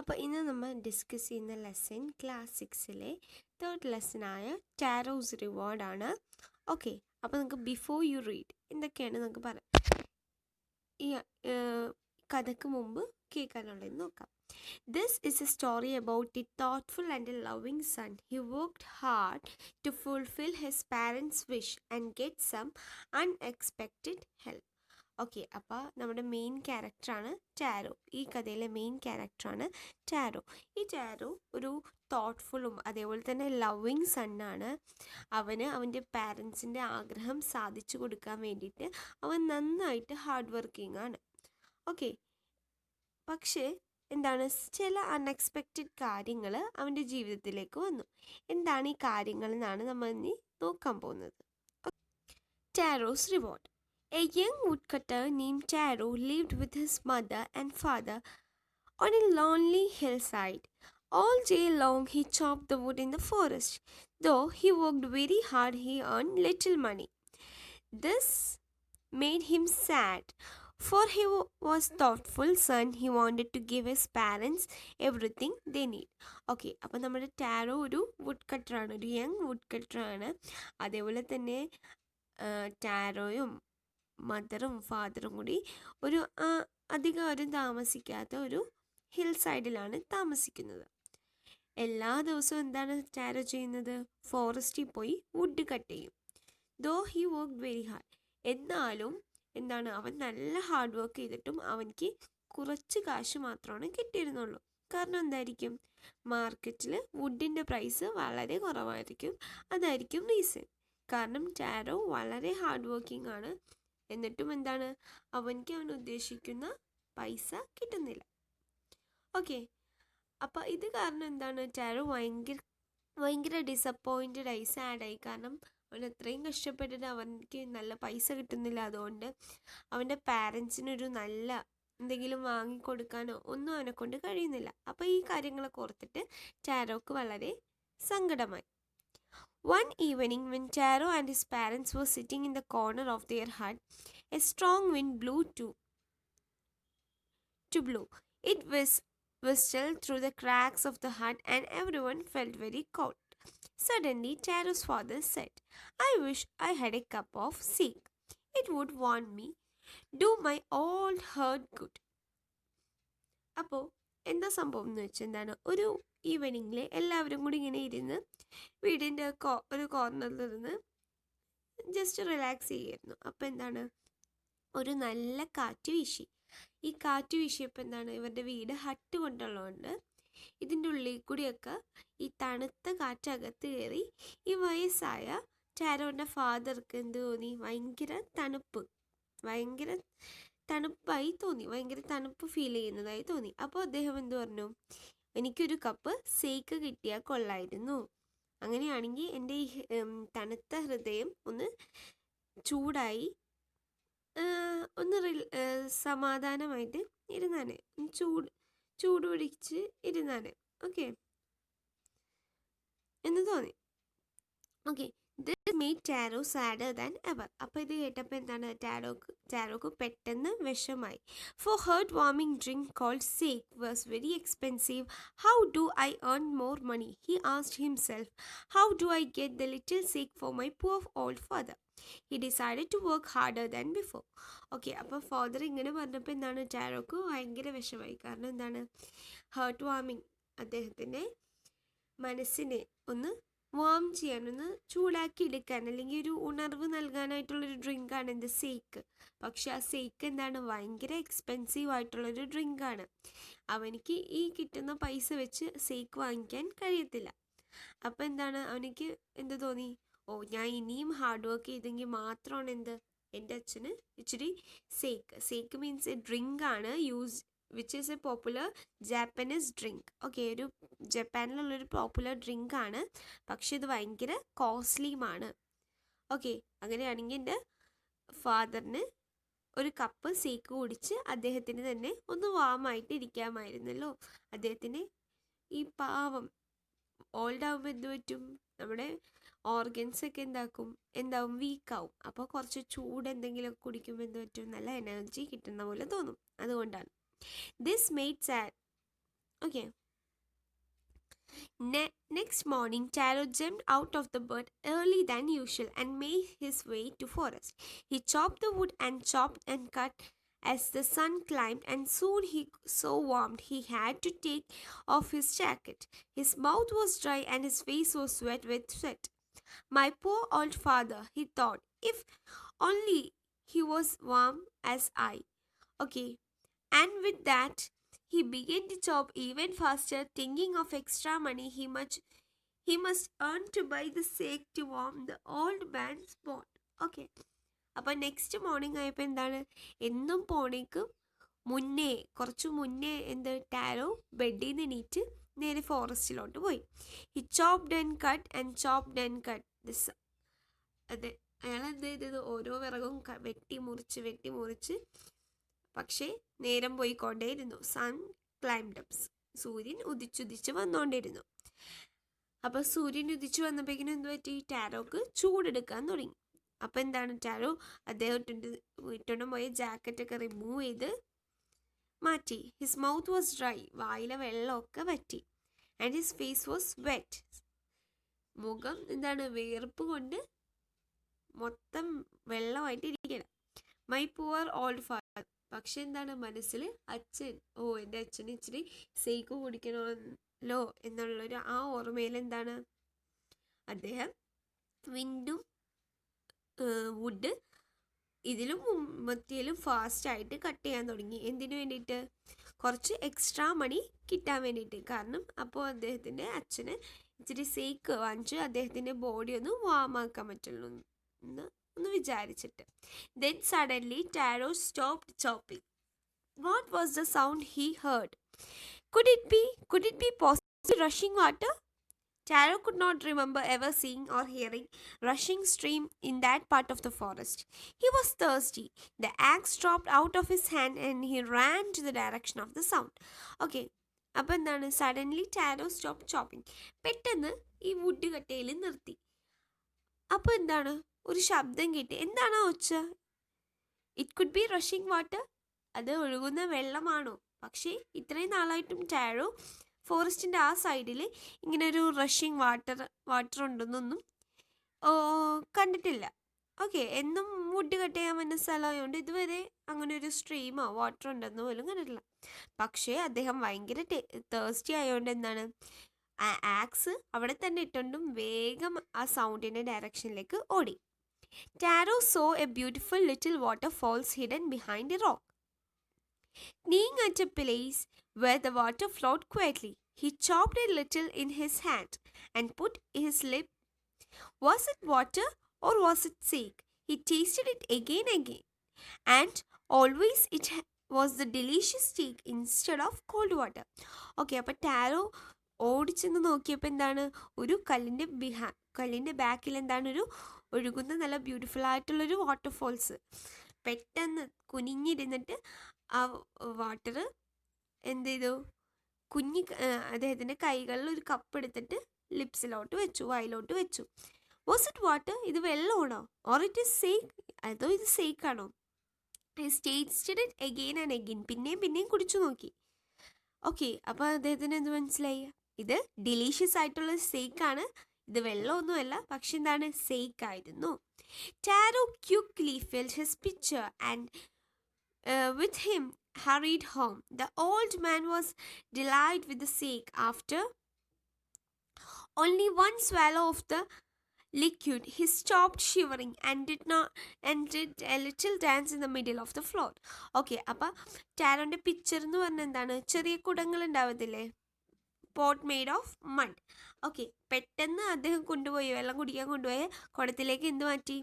അപ്പോൾ ഇന്ന് നമ്മൾ ഡിസ്കസ് ചെയ്യുന്ന ലെസൺ ക്ലാസ് 6-ലെ തേർഡ് ലെസനായ ടാരോസ് റിവാർഡാണ്. ഓക്കെ, അപ്പോൾ നിങ്ങൾക്ക് ബിഫോർ യു റീഡ് എന്തൊക്കെയാണ് നിങ്ങൾക്ക് പറയാം, ഈ കഥയ്ക്ക് മുമ്പ് കേൾക്കാനുള്ളതെന്ന് നോക്കാം. This is a story about a thoughtful and a loving son. He worked hard to fulfill his parents' wish and get some unexpected help. Okay, അപ്പോൾ നമ്മുടെ മെയിൻ ക്യാരക്ടറാണ് ടാരോ. ഈ കഥയിലെ മെയിൻ ക്യാരക്ടറാണ് ടാരോ. ഈ ടാരോ ഒരു തോട്ട്ഫുള്ളും അതേപോലെ തന്നെ ലവിങ് സണ്ണാണ്. അവന് അവൻ്റെ പാരൻസിൻ്റെ ആഗ്രഹം സാധിച്ചു കൊടുക്കാൻ വേണ്ടിയിട്ട് അവൻ നന്നായിട്ട് ഹാർഡ് വർക്കിംഗ് ആണ്. ഓക്കെ, പക്ഷേ എന്താണ്, ചില അൺഎക്സ്പെക്റ്റഡ് കാര്യങ്ങൾ അവൻ്റെ ജീവിതത്തിലേക്ക് വന്നു. എന്താണ് ഈ കാര്യങ്ങൾ എന്നാണ് നമ്മൾ ഇനി നോക്കാൻ പോകുന്നത്. ടാരോസ് reward. A young woodcutter named Taro lived with his mother and father on a lonely hillside. All day long he chopped the wood in the forest. Though he worked very hard, he earned little money. This made him sad, for he was thoughtful son. He wanted to give his parents everything they need. Okay, അപ്പോൾ നമ്മുടെ tarot ഒരു would കട്ടറാണ്, ഒരു young would കട്ടറാണ്. അതേപോലെ തന്നെ ടാരോയും മദറും ഫാദറും കൂടി ഒരു അധികം ആരും താമസിക്കാത്ത ഒരു ഹിൽ സൈഡിലാണ് താമസിക്കുന്നത്. എല്ലാ ദിവസവും എന്താണ് ടാരോ ചെയ്യുന്നത്, ഫോറസ്റ്റിൽ പോയി വുഡ് കട്ട് ചെയ്യും. Though he work very hard, എന്നാലും എന്താണ്, അവൻ നല്ല ഹാർഡ് വർക്ക് ചെയ്തിട്ടും അവനിക്ക് കുറച്ച് കാശ് മാത്രമാണ് കിട്ടിയിരുന്നുള്ളൂ. കാരണം എന്തായിരിക്കും, മാർക്കറ്റിൽ വുഡിൻ്റെ പ്രൈസ് വളരെ കുറവായിരിക്കും. അതായിരിക്കും റീസൺ. കാരണം ടാരോ വളരെ ഹാർഡ് വർക്കിംഗ് ആണ്, എന്നിട്ടും എന്താണ്, അവൻ ഉദ്ദേശിക്കുന്ന പൈസ കിട്ടുന്നില്ല. ഓക്കെ, അപ്പോൾ ഇത് കാരണം എന്താണ്, ടാരോ ഭയങ്കര ഡിസപ്പോയിൻറ്റഡ് ആയി, സാഡായി. കാരണം അവൻ അത്രയും കഷ്ടപ്പെട്ടിട്ട് അവനക്ക് നല്ല പൈസ കിട്ടുന്നില്ല. അതുകൊണ്ട് അവൻ്റെ പാരൻസിനൊരു നല്ല എന്തെങ്കിലും വാങ്ങിക്കൊടുക്കാനോ ഒന്നും അവനെ കൊണ്ട് കഴിയുന്നില്ല. അപ്പോൾ ഈ കാര്യങ്ങളൊക്കെ ഓർത്തിട്ട് ടാരോക്ക് വളരെ സങ്കടമായി. One evening, when Taro and his parents were sitting in the corner of their hut, a strong wind blew to blow. It whistled through the cracks of the hut, and everyone felt very cold. Suddenly, Taro's father said, "I wish I had a cup of shake. It would warm me, do my old hurt good." അപ്പോൾ എന്താ സംഭവം എന്ന് വെച്ചാൽ, എന്താണ്, ഒരു ഈവനിങ്ങിൽ എല്ലാവരും കൂടി ഇങ്ങനെ ഇരുന്ന് വീടിൻ്റെ ഒരു കോർണറിലിരുന്ന് ജസ്റ്റ് റിലാക്സ് ചെയ്യായിരുന്നു. അപ്പോൾ എന്താണ്, ഒരു നല്ല കാറ്റ് വീശി. ഈ കാറ്റ് വീശിയപ്പോൾ എന്താണ്, ഇവരുടെ വീട് ഹട്ട് കൊണ്ടുള്ളതുകൊണ്ട് ഇതിൻ്റെ ഉള്ളിൽ കൂടിയൊക്കെ ഈ തണുത്ത കാറ്റകത്ത് കയറി ഈ വയസ്സായ ടാരോൻ്റെ ഫാദർക്ക് എന്ത് തോന്നി, ഭയങ്കര തണുപ്പായി തോന്നി, ഭയങ്കര തണുപ്പ് ഫീൽ ചെയ്യുന്നതായി തോന്നി. അപ്പോൾ അദ്ദേഹം എന്ത് പറഞ്ഞു, എനിക്കൊരു കപ്പ് സേക്ക് കിട്ടിയാൽ കൊള്ളായിരുന്നു. അങ്ങനെയാണെങ്കിൽ എൻ്റെ ഈ തണുത്ത ഹൃദയം ഒന്ന് ചൂടായി ഒന്ന് സമാധാനമായിട്ട് ഇരുന്നാണ്, ചൂട് പിടിച്ച് ഇരുന്നാണ്. ഓക്കെ എന്ന് തോന്നി. Okay, this made Taro sadder than ever. അപ്പോൾ ഇത് കേട്ടപ്പോൾ എന്താണ്, ടാരോക്ക് പെട്ടെന്ന് വിഷമായി. For heart-warming drink called shake was very expensive. How do I earn more money? He asked himself. How do I get the little shake for my poor old father? He decided to work harder than before. Okay, അപ്പോൾ father ഇങ്ങനെ പറഞ്ഞപ്പോൾ എന്താണ്, ടാരോക്ക് ഭയങ്കര വിഷമായി. കാരണം എന്താണ്, heart വാമിങ്, അദ്ദേഹത്തിൻ്റെ മനസ്സിനെ ഒന്ന് വാം ചെയ്യാനൊന്ന് ചൂടാക്കി എടുക്കാൻ, അല്ലെങ്കിൽ ഒരു ഉണർവ് നൽകാനായിട്ടുള്ളൊരു ഡ്രിങ്കാണ് എന്ത്, സേക്ക്. പക്ഷെ ആ സേക്ക് എന്താണ്, ഭയങ്കര എക്സ്പെൻസീവ് ആയിട്ടുള്ളൊരു ഡ്രിങ്കാണ്. അവനിക്ക് ഈ കിട്ടുന്ന പൈസ വെച്ച് സേക്ക് വാങ്ങിക്കാൻ കഴിയത്തില്ല. അപ്പം എന്താണ്, അവനിക്ക് എന്ത് തോന്നി, ഞാൻ ഇനിയും ഹാർഡ് വർക്ക് ചെയ്തെങ്കിൽ മാത്രമാണ് എൻ്റെ അച്ഛന് ഇച്ചിരി സേക്ക് മീൻസ് എ ഡ്രിങ്കാണ് which is a popular Japanese drink. Okay, ഒരു ജപ്പാനിലുള്ളൊരു പോപ്പുലർ ഡ്രിങ്കാണ്, പക്ഷെ ഇത് ഭയങ്കര കോസ്റ്റ്ലിയുമാണ്. ഓക്കെ, അങ്ങനെയാണെങ്കിൽ എൻ്റെ ഫാദറിന് ഒരു കപ്പ് സേക്ക് കുടിച്ച് അദ്ദേഹത്തിന് തന്നെ ഒന്ന് വാമായിട്ട് ഇരിക്കാമായിരുന്നല്ലോ. അദ്ദേഹത്തിന് ഈ പാവം ഓൾഡ് ആകുമ്പോൾ എന്ത് പറ്റും, നമ്മുടെ ഓർഗൻസൊക്കെ എന്താവും, വീക്കാവും. അപ്പോൾ കുറച്ച് ചൂട് എന്തെങ്കിലുമൊക്കെ കുടിക്കുമ്പോൾ എന്ത് പറ്റും, നല്ല എനർജി കിട്ടുന്ന പോലെ തോന്നും. അതുകൊണ്ടാണ്. This made Okay. Next morning, Taro jumped out of the bed early than usual and made his way to forest. He chopped the wood and chopped and cut as the sun climbed, and soon he so warmed he had to take off his jacket. His mouth was dry and his face was wet with sweat. My poor old father, he thought, if only he was warm as I. Okay, and with that, he began to chop even faster, thinking of extra money he must earn to buy the sake to warm the old man's spot. Okay. അപ്പം next morning ആയപ്പോൾ എന്താണ്, എന്നും പോണേക്ക് കുറച്ച് മുന്നേ tarot ബെഡിൽ നിന്ന് എണീറ്റ് നേരെ ഫോറസ്റ്റിലോട്ട് പോയി. He chopped and cut and chopped and cut this. അതെ, അയാൾ എന്ത് ചെയ്തത്, ഓരോ വിറകും വെട്ടി മുറിച്ച് പക്ഷേ നേരം പോയിക്കൊണ്ടേയിരുന്നു. Sun climbed up. സൂര്യൻ ഉദിച്ചുദിച്ച് വന്നുകൊണ്ടിരുന്നു. അപ്പോൾ സൂര്യൻ ഉദിച്ചു വന്നപ്പോഴേക്കിനും എന്ത് പറ്റി, ടാരോക്ക് ചൂടെടുക്കാൻ തുടങ്ങി. അപ്പോൾ എന്താണ്, ടാരോ അദ്ദേഹം ഇട്ടുകൊണ്ട് പോയ ജാക്കറ്റൊക്കെ റിമൂവ് ചെയ്ത് മാറ്റി. His mouth was dry. വായിലെ വെള്ളമൊക്കെ വറ്റി. And his face was wet. മുഖം എന്താണ്, വിയർപ്പ് കൊണ്ട് മൊത്തം വെള്ളമായിട്ട് ഇരിക്കണം. My poor old father. പക്ഷെ എന്താണ്, മനസ്സിൽ അച്ഛൻ, എൻ്റെ അച്ഛന് ഇച്ചിരി സേക്ക് കുടിക്കണമല്ലോ എന്നുള്ളൊരു ആ ഓർമ്മയിൽ എന്താണ്, അദ്ദേഹം വീണ്ടും വുഡ് ഇതിലും മറ്റേലും ഫാസ്റ്റായിട്ട് കട്ട് ചെയ്യാൻ തുടങ്ങി. എന്തിനു വേണ്ടിയിട്ട്, കുറച്ച് എക്സ്ട്രാ മണി കിട്ടാൻ വേണ്ടിയിട്ട്. കാരണം അപ്പോൾ അദ്ദേഹത്തിൻ്റെ അച്ഛന് ഇച്ചിരി സേക്ക് വാങ്ങിച്ച് അദ്ദേഹത്തിൻ്റെ ബോഡി ഒന്ന് വാമാക്കാൻ പറ്റുള്ളൂ എന്ന് ഒന്ന് വിചാരിച്ചിട്ട്. Then suddenly Taro stopped chopping. What was the sound he heard? Could it be possibly rushing water? Taro could not remember ever seeing or hearing rushing stream in that part of the forest. He was thirsty. The axe dropped out of his hand and he ran to the direction of the sound. Okay. അപ്പോൾ എന്താണ്, suddenly tarot stop chopping. പെട്ടെന്ന് ഈ would കട്ടയിൽ നിർത്തി. അപ്പോൾ എന്താണ്, ഒരു ശബ്ദം കേട്ട്. എന്താണ് ആ ഒച്ച? It could be rushing water. അത് ഒഴുകുന്ന വെള്ളമാണോ? പക്ഷേ ഇത്രയും നാളായിട്ടും ടാരോ ഫോറസ്റ്റിൻ്റെ ആ സൈഡിൽ ഇങ്ങനെ ഒരു റഷിംഗ് വാട്ടർ ഉണ്ടെന്നൊന്നും കണ്ടിട്ടില്ല. ഓക്കെ, എന്നും വുഡ് കട്ട് ചെയ്യാൻ പറ്റുന്ന സ്ഥലമായതുകൊണ്ട് ഇതുവരെ അങ്ങനെ ഒരു സ്ട്രീമോ വാട്ടർ ഉണ്ടെന്നോ പോലും കണ്ടിട്ടില്ല. പക്ഷേ അദ്ദേഹം ഭയങ്കര തേഴ്സ്റ്റി ആയതുകൊണ്ട് എന്താണ്, ആ ആക്സ് അവിടെ തന്നെ ഇട്ടുകൊണ്ടും വേഗം ആ സൗണ്ടിൻ്റെ ഡയറക്ഷനിലേക്ക് ഓടി. Tarot saw a beautiful little waterfalls hidden behind a rock. Kneeling at a place where the water flowed quietly, he chopped a little in his hand and put his lip. Was it water or was it sake? He tasted it again, and always it was the delicious sake instead of cold water. Okay, അപ്പോൾ tarot ഓടിച്ചെന്ന് നോക്കിയപ്പോൾ എന്താണ്, ഒരു കല്ലിൻ്റെ ബാക്കിൽ എന്താണ്, ഒരു ഒഴുകുന്ന നല്ല ബ്യൂട്ടിഫുൾ ആയിട്ടുള്ളൊരു വാട്ടർഫോൾസ്. പെട്ടെന്ന് കുനിഞ്ഞിരുന്നിട്ട് ആ വാട്ടർ എന്ത് ചെയ്തു, അദ്ദേഹത്തിൻ്റെ കൈകളിൽ ഒരു കപ്പ് എടുത്തിട്ട് ലിപ്സിലോട്ട് വെച്ചു, വായിലോട്ട് വെച്ചു. Was it water? ഇത് വെള്ളമാണോ? Or it is sake? അതോ ഇത് സേക്കാണോ? Tasted it again and again. പിന്നെയും കുടിച്ചു നോക്കി. ഓക്കെ, അപ്പോൾ അദ്ദേഹത്തിന് എന്ത് മനസ്സിലായി, ഇത് ഡിലീഷ്യസ് ആയിട്ടുള്ള സേക്കാണ്, ഇത് വെള്ളമൊന്നുമല്ല, പക്ഷെ എന്താണ്, സേക്ക് ആയിരുന്നു. Tarot quickly filled his pitcher and with him hurried home. The old man was delighted with the sake. After only one swallow of the liquid, he stopped shivering and did a little dance in the middle of the floor. Okay, അപ്പോൾ ടാരോൻ്റെ picture എന്ന് പറഞ്ഞാൽ എന്താണ്, ചെറിയ കുടങ്ങൾ ഉണ്ടാവത്തില്ലേ, pot made of mud. Okay, പെട്ടെന്ന് അദ്ദേഹം വെള്ളം കുടിക്കാൻ കൊണ്ടുപോയ കുടത്തിലേക്ക് എന്ത് മാറ്റി,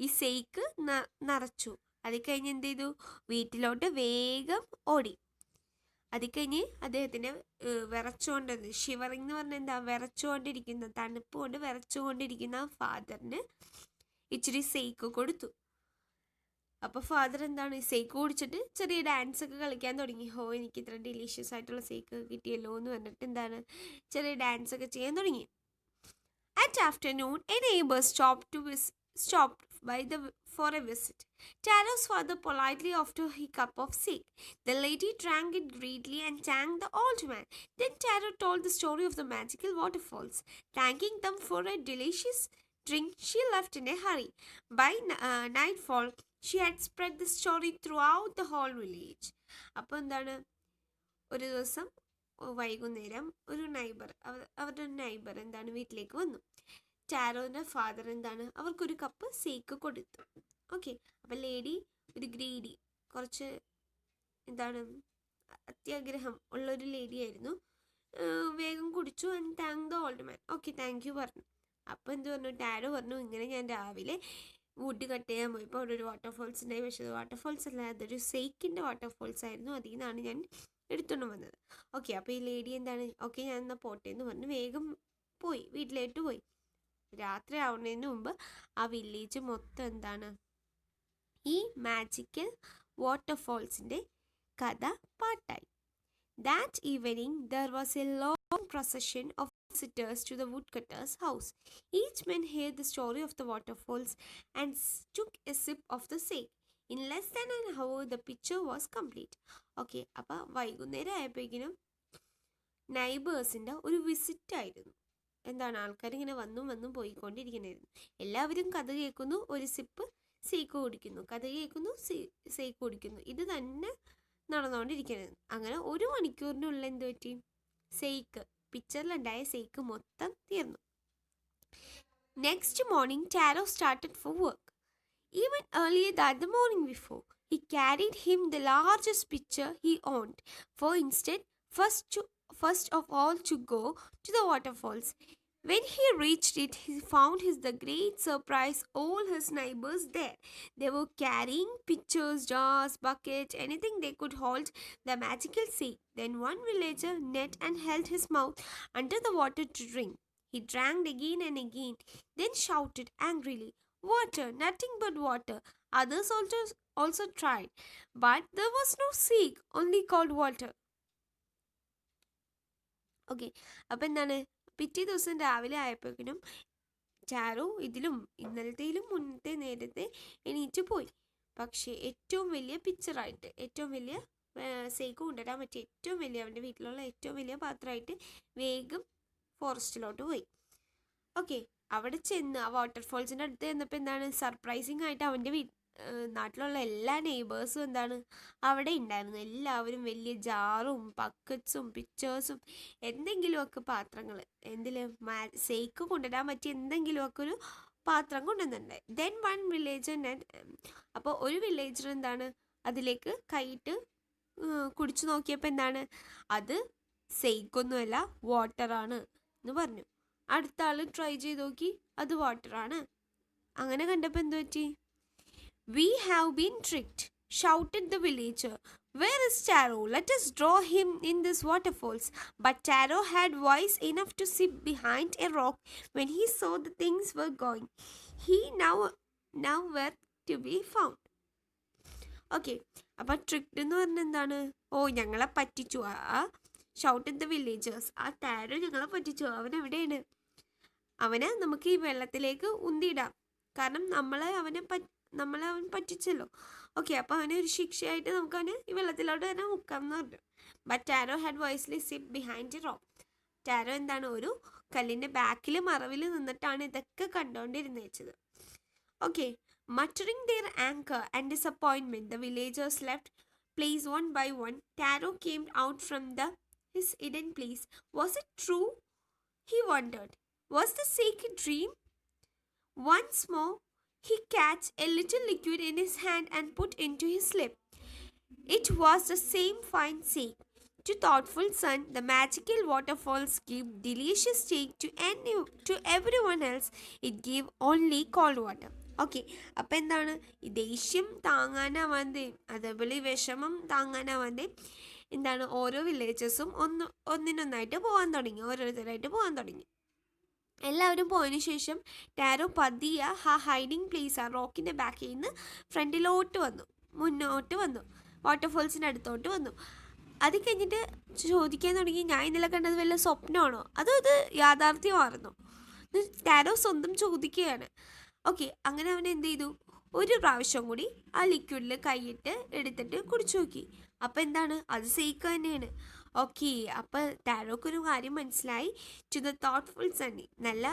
ഈ സേക്ക് നിറച്ചു. അത് കഴിഞ്ഞ് എന്ത് ചെയ്തു, വീട്ടിലോട്ട് വേഗം ഓടി. അത് കഴിഞ്ഞ് അദ്ദേഹത്തിൻ്റെ വിറച്ചുകൊണ്ടിരുന്നു, ഷിവറിങ് എന്ന് പറഞ്ഞാൽ എന്താ, വിറച്ചുകൊണ്ടിരിക്കുന്ന, തണുപ്പ് കൊണ്ട് വിറച്ചുകൊണ്ടിരിക്കുന്ന ഫാദറിന് ഇച്ചിരി സേക്ക് കൊടുത്തു. അപ്പോൾ ഫാദർ എന്താണ്, സേക്ക് കുടിച്ചിട്ട് ചെറിയ ഡാൻസ് ഒക്കെ കളിക്കാൻ തുടങ്ങി. എനിക്ക് ഇത്ര ഡിലീഷ്യസ് ആയിട്ടുള്ള സേക്ക് കിട്ടിയല്ലോ എന്ന് പറഞ്ഞിട്ട് എന്താണ്, ചെറിയ ഡാൻസ് ഒക്കെ ചെയ്യാൻ തുടങ്ങി. At afternoon, a neighbor stopped for a visit. Taro's father politely offered a cup of sake. The lady drank it greedily and thanked the old man. Then Taro told the story of the magical waterfalls. Thanking them for a delicious drink, she left in a hurry. By nightfall, she had spread the story throughout the whole village. അപ്പോൾ എന്താണ്, ഒരു ദിവസം വൈകുന്നേരം ഒരു അവരുടെ neighbour എന്താണ് വീട്ടിലേക്ക് വന്നു. ടാരോൻ്റെ ഫാദർ എന്താണ് അവർക്കൊരു കപ്പ് സേക്ക് കൊടുത്തു. ഓക്കെ, അപ്പം ലേഡി ഒരു ഗ്രീഡി, കുറച്ച് എന്താണ് അത്യാഗ്രഹം ഉള്ളൊരു ലേഡി ആയിരുന്നു. വേഗം കുടിച്ചു and thank the old man. Okay, thank you പറഞ്ഞു. അപ്പോൾ എന്ത് പറഞ്ഞു, ടാരോ പറഞ്ഞു, ഇങ്ങനെ ഞാൻ രാവിലെ വുഡ് കട്ട് ചെയ്യാൻ പോയപ്പോൾ അവിടെ ഒരു വാട്ടർഫോൾസ് ഉണ്ടായി. പക്ഷേ അത് വാട്ടർഫോൾസ് അല്ല, അതൊരു സേക്കിൻ്റെ വാട്ടർഫോൾസ് ആയിരുന്നു. അതിൽ നിന്നാണ് ഞാൻ എടുത്തുകൊണ്ട് വന്നത്. ഓക്കെ, അപ്പോൾ ഈ ലേഡി എന്താണ്, ഓക്കെ ഞാൻ എന്നാൽ പോട്ടെ എന്ന് പറഞ്ഞ് വേഗം പോയി, വീട്ടിലേക്ക് പോയി. രാത്രി ആവുന്നതിന് മുമ്പ് ആ വില്ലേജ് മൊത്തം എന്താണ് ഈ മാജിക്കൽ വാട്ടർഫോൾസിൻ്റെ കഥ പാട്ടായി. That evening, there was a long procession of visitors to the woodcutter's house. Each man heard the story of the waterfalls and took a sip of the sake. In less than an hour, the picture was complete. Okay, അപ്പോൾ വൈകുന്നേരം ആയപ്പോഴേക്കിനും നൈബേഴ്സിൻ്റെ ഒരു visit ആയിരുന്നു. എന്താണ്, ആൾക്കാർ ഇങ്ങനെ വന്നും പോയിക്കൊണ്ടിരിക്കണായിരുന്നു. എല്ലാവരും കഥ കേൾക്കുന്നു, ഒരു സിപ്പ് സേക്ക് കുടിക്കുന്നു, കഥ കേൾക്കുന്നു, സേക്ക് കുടിക്കുന്നു. ഇത് തന്നെ നടന്നുകൊണ്ടിരിക്കുന്നത്. അങ്ങനെ ഒരു മണിക്കൂറിനുള്ളിൽ എന്ത് പറ്റി, സേക്ക് പിക്ചറിലുണ്ടായ സേക്ക് മൊത്തം തീർന്നു. Next morning tarot started four work. Even earlier than the morning before, he carried him the largest pitcher he owned, for instead, first of all to go to the waterfalls. When he reached it, he found the great surprise all his neighbors there. They were carrying pitchers, jars, buckets, anything they could hold the magical sea. Then one villager knelt and held his mouth under the water to drink. He drank again and again, then shouted angrily, "Water, nothing but water." Others also tried, but there was no sea, only cold water. Okay, അപ്പം എന്താണ്, പിറ്റേ ദിവസം രാവിലെ ആയപ്പോഴേക്കും tarot ഇതിലും ഇന്നലത്തേലും മുന്നത്തെ നേരത്തെ എണീറ്റ് പോയി. പക്ഷേ ഏറ്റവും വലിയ പിക്ചറായിട്ട്, ഏറ്റവും വലിയ സേക്ക് കൊണ്ടുവരാൻ പറ്റിയ ഏറ്റവും വലിയ, അവൻ്റെ വീട്ടിലുള്ള ഏറ്റവും വലിയ പാത്രമായിട്ട് വേഗം ഫോറസ്റ്റിലോട്ട് പോയി. ഓക്കെ, അവിടെ ചെന്ന് ആ വാട്ടർഫോൾസിൻ്റെ അടുത്ത് ചെന്നപ്പോൾ എന്താണ്, സർപ്രൈസിങ് ആയിട്ട് അവൻ്റെ നാട്ടിലുള്ള എല്ലാ നെയ്ബേഴ്സും എന്താണ് അവിടെ ഉണ്ടായിരുന്നു. എല്ലാവരും വലിയ ജാറും ബക്കറ്റ്സും പിക്ചേഴ്സും എന്തെങ്കിലുമൊക്കെ പാത്രങ്ങൾ, സേക്ക് കൊണ്ടുവരാൻ പറ്റിയ എന്തെങ്കിലുമൊക്കെ ഒരു പാത്രം കൊണ്ടുവന്നിട്ടുണ്ടായി. ദെൻ വൺ വില്ലേജർ, അപ്പോൾ ഒരു വില്ലേജർ എന്താണ് അതിലേക്ക് കൈയിട്ട് കുടിച്ചു നോക്കിയപ്പോൾ എന്താണ്, അത് സേക്കൊന്നുമല്ല വാട്ടറാണ് എന്ന് പറഞ്ഞു. അടുത്ത ആൾ ട്രൈ ചെയ്ത് നോക്കി, അത് വാട്ടറാണ്. അങ്ങനെ കണ്ടപ്പോൾ എന്ത് പറ്റി, "We have been tricked," shouted the villager. "Where is Taro? Let us draw him in these waterfalls." But Taro had wise enough to sit behind a rock when he saw the things were going. He nowhere to be found. Okay, അപ്പം ട്രിക്ഡ് എന്ന് പറഞ്ഞാൽ എന്താണ്, ഞങ്ങളെ പറ്റിച്ചു. Shouted the villagers, ആ tarot ഞങ്ങളെ പറ്റിച്ചു, അവൻ എവിടെയാണ്, അവനെ നമുക്ക് ഈ വെള്ളത്തിലേക്ക് ഉന്തിയിടാം, കാരണം നമ്മളെ അവൻ പറ്റിച്ചല്ലോ. ഓക്കെ, അപ്പോൾ അവനെ ഒരു ശിക്ഷയായിട്ട് നമുക്ക് അവനെ ഈ വെള്ളത്തിലോട്ട് തന്നെ മുക്കാം എന്ന് പറഞ്ഞു. But Taro had wisely sit behind a rock. Taro എന്താണ് ഒരു കല്ലിൻ്റെ ബാക്കിൽ മറവിൽ നിന്നിട്ടാണ് ഇതൊക്കെ കണ്ടുകൊണ്ടിരുന്ന് വെച്ചത്. Okay, muttering their anger and disappointment, the villagers left place one by one. Taro came out from his hidden place. Was it true? He wondered. Was the sacred dream? Once more, he catch a little liquid in his hand and put into his lip. It was the same fine sake. To thoughtful son, the magical waterfalls give delicious sake to everyone else. It gave only cold water. Okay, അപ്പം എന്താണ്, ഈ ദേഷ്യം താങ്ങാനാവാതെ, അതേപോലെ ഈ വിഷമം താങ്ങാനാവാതെ എന്താണ് ഓരോ വില്ലേജസും ഒന്നിനൊന്നായിട്ട് പോകാൻ തുടങ്ങി, ഓരോരുത്തരായിട്ട് പോകാൻ തുടങ്ങി. എല്ലാവരും പോയതിനു ശേഷം ടാരോ പതിയെ ആ ഹൈഡിങ് പ്ലേസ്, ആ റോക്കിൻ്റെ ബാക്കിൽ നിന്ന് മുന്നോട്ട് വന്നു, വാട്ടർഫോൾസിൻ്റെ അടുത്തോട്ട് വന്നു. അത് കഴിഞ്ഞിട്ട് ചോദിക്കാൻ തുടങ്ങി, ഞാൻ ഇന്നലെ കണ്ടത് വല്ല സ്വപ്നമാണോ അതോ ഇത് യാഥാർത്ഥ്യമായിരുന്നോ? ടാരോ സ്വന്തം ചോദിക്കുകയാണ്. ഓക്കെ, അങ്ങനെ അവൻ എന്ത് ചെയ്തു, ഒരു പ്രാവശ്യം കൂടി ആ ലിക്വിഡിൽ കൈയിട്ട് എടുത്തിട്ട് കുടിച്ചു നോക്കി. അപ്പം എന്താണ്, അത് സേക്ക് തന്നെയാണ്. ഓക്കെ, അപ്പം ടാരോക്കൊരു കാര്യം മനസ്സിലായി. ടു ദ തോട്ട്ഫുൾ സണ്ണി, നല്ല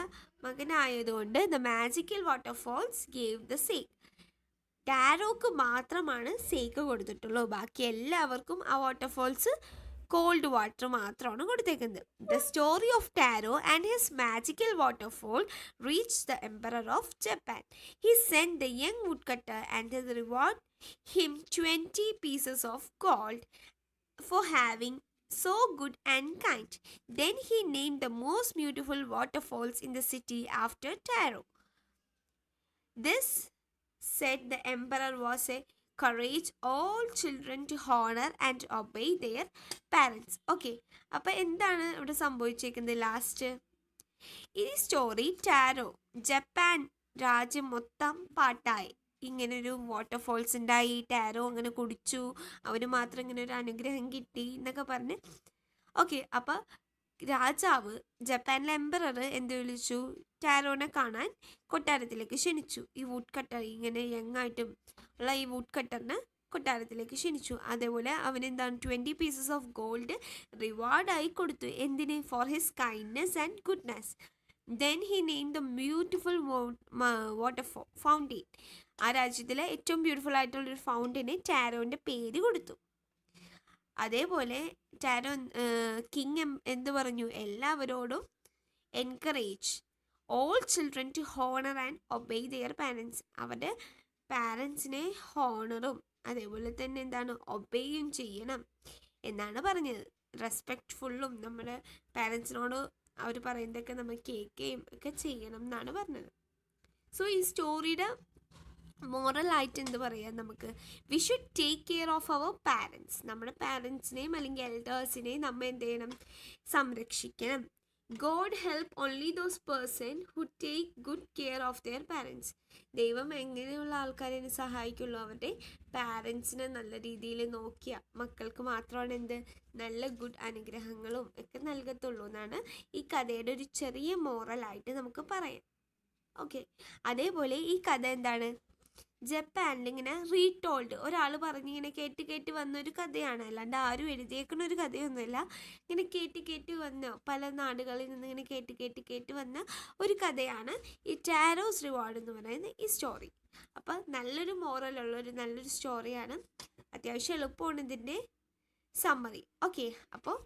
മകനായതുകൊണ്ട് the magical waterfalls gave the sake. ടാരോക്ക് മാത്രമാണ് സേക്ക് കൊടുത്തിട്ടുള്ളൂ, ബാക്കി എല്ലാവർക്കും ആ വാട്ടർഫോൾസ് കോൾഡ് വാട്ടർ മാത്രമാണ് കൊടുത്തേക്കുന്നത്. The story of tarot and his magical waterfall reach the emperor of Japan. He send the young would cutter and reward him 20 pieces of gold for having so good and kind. Then he named the most beautiful waterfalls in the city after Taro. This, said the emperor, was a courage all children to honor and obey their parents. Okay, അപ്പം എന്താണ് ഇവിടെ സംഭവിച്ചേക്കുന്നത് last? ഈ story tarot Japan രാജ്യം മൊത്തം പാട്ടായി. ഇങ്ങനൊരു waterfalls ഉണ്ടായി, tarot അങ്ങനെ കുടിച്ചു, അവന് മാത്രം ഇങ്ങനെ ഒരു അനുഗ്രഹം കിട്ടി എന്നൊക്കെ പറഞ്ഞ്. ഓക്കെ, അപ്പം രാജാവ്, ജപ്പാനിലെ എംപറർ എന്ത് വിളിച്ചു, ടാരോനെ കാണാൻ കൊട്ടാരത്തിലേക്ക് ക്ഷണിച്ചു. ഈ വുഡ് കട്ടർ, ഇങ്ങനെ യങ്ങായിട്ടും ഉള്ള ഈ വുഡ് കട്ടറിനെ കൊട്ടാരത്തിലേക്ക് ക്ഷണിച്ചു. അതേപോലെ അവൻ എന്താണ് 20 pieces of gold റിവാർഡായി കൊടുത്തു. എന്തിന്? For his kindness and goodness. Then he name the beautiful water fountain. ആ രാജ്യത്തിലെ ഏറ്റവും ബ്യൂട്ടിഫുൾ ആയിട്ടുള്ളൊരു ഫൗണ്ടന് ടാരോൻ്റെ പേര് കൊടുത്തു. അതേപോലെ ടാരോ കിങ് എന്ത് പറഞ്ഞു, എല്ലാവരോടും encourage all children to honour and obey their parents. അവരുടെ പാരൻസിനെ ഹോണറും അതേപോലെ തന്നെ എന്താണ്, ഒബേയും ചെയ്യണം എന്നാണ് പറഞ്ഞത്. റെസ്പെക്റ്റ്ഫുള്ളും നമ്മുടെ പാരൻസിനോട് അവർ പറയുന്നതൊക്കെ നമ്മൾ കേൾക്കുകയും ഒക്കെ ചെയ്യണം എന്നാണ് പറഞ്ഞത്. സോ ഈ സ്റ്റോറിയുടെ മോറലായിട്ട് എന്ത് പറയാം നമുക്ക്, we should take care of our parents. നമ്മുടെ പാരൻസിനെയും അല്ലെങ്കിൽ എൽഡേഴ്സിനെയും നമ്മൾ എന്ത് ചെയ്യണം, സംരക്ഷിക്കണം. God help only those person who take good care of their parents. ദൈവം എങ്ങനെയുള്ള ആൾക്കാരെ സഹായിക്കുള്ളൂ, അവരുടെ പാരൻസിനെ നല്ല രീതിയിൽ നോക്കിയ മക്കൾക്ക് മാത്രമാണ് എന്ത്, നല്ല ഗുഡ് അനുഗ്രഹങ്ങളും ഒക്കെ നൽകത്തുള്ളൂ എന്നാണ് ഈ കഥയുടെ ഒരു ചെറിയ മോറലായിട്ട് നമുക്ക് പറയാം. ഓക്കെ, അതേപോലെ ഈ കഥ എന്താണ്, ജപ്പാനിൽ ഇങ്ങനെ റീടോൾഡ്, ഒരാൾ പറഞ്ഞിങ്ങനെ കേട്ട് കേട്ട് വന്നൊരു കഥയാണ്, അല്ലാണ്ട് ആരും എഴുതിയേക്കുന്ന ഒരു കഥയൊന്നുമില്ല. ഇങ്ങനെ കേട്ട് കേട്ട് വന്ന, പല നാടുകളിൽ നിന്ന് ഇങ്ങനെ കേട്ട് കേട്ട് കേട്ട് വന്ന ഒരു കഥയാണ് ഈ ടാരോസ് റിവാർഡ് എന്ന് പറയുന്ന ഈ സ്റ്റോറി. അപ്പം നല്ലൊരു മോറലുള്ള ഒരു നല്ലൊരു സ്റ്റോറിയാണ്. അത്യാവശ്യം എളുപ്പമാണ് ഇതിൻ്റെ സമ്മറി. ഓക്കെ, അപ്പോൾ